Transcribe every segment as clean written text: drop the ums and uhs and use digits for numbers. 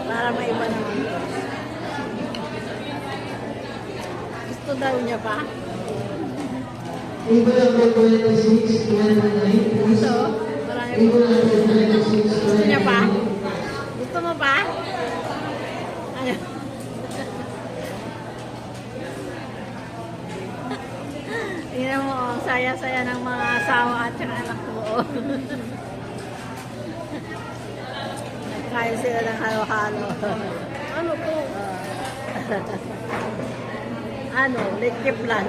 Para maiba naman. Gusto daw niya pa. Table number 26, 29, please. Ito, marami pa. Table number 26, Gusto niya pa? 29. Gusto mo pa? Ano? Tingnan mo, ang saya-saya ng mga asawa at saka anak ko. Nagkain sila ng halo-halo. Ano to? Ano? Leche plan.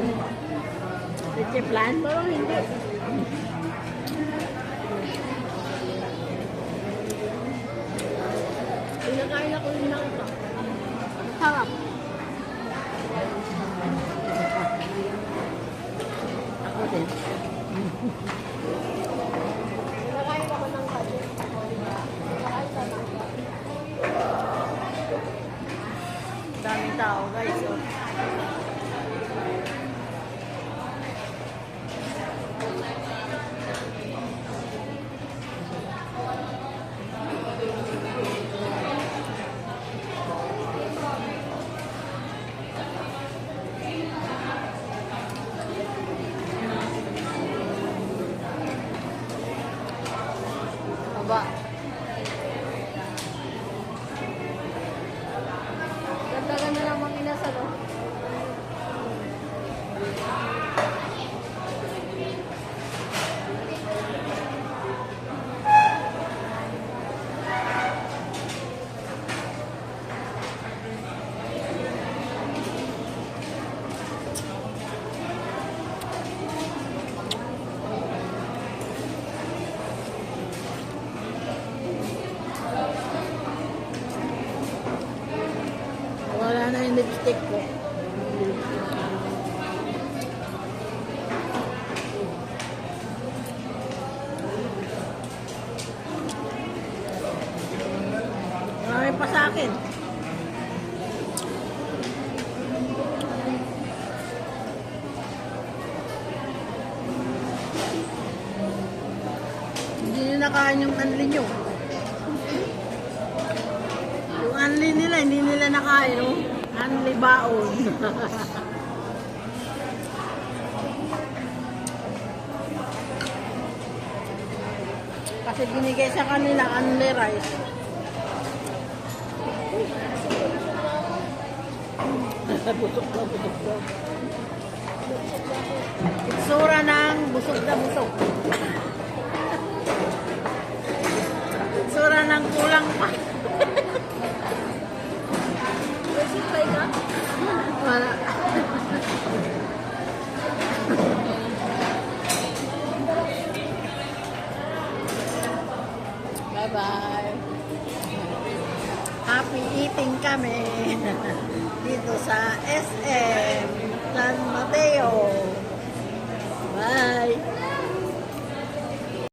Leche plan? Parang hindi. Pinakain ako yung nakita. Sarap. Ako din. Pinakain ako ng kaso. Pinakain ka ng Daming tao, guys. Oh. Aba. Ganda-ganda namang inasal, oh. Wala na yung lipstick ko. Marami pa sa akin. Hindi nyo nakain yung unli nyo. Yung unli nila, hindi nila nakain, no? Unli baon. Kasi binigay sa kanila unli rice. Busog na, busog na. Itsura ng busog na busog. Itsura ng kulang pa. Resipay ka? Wala. Bye-bye. Happy eating kami dito sa SM San Mateo. Bye.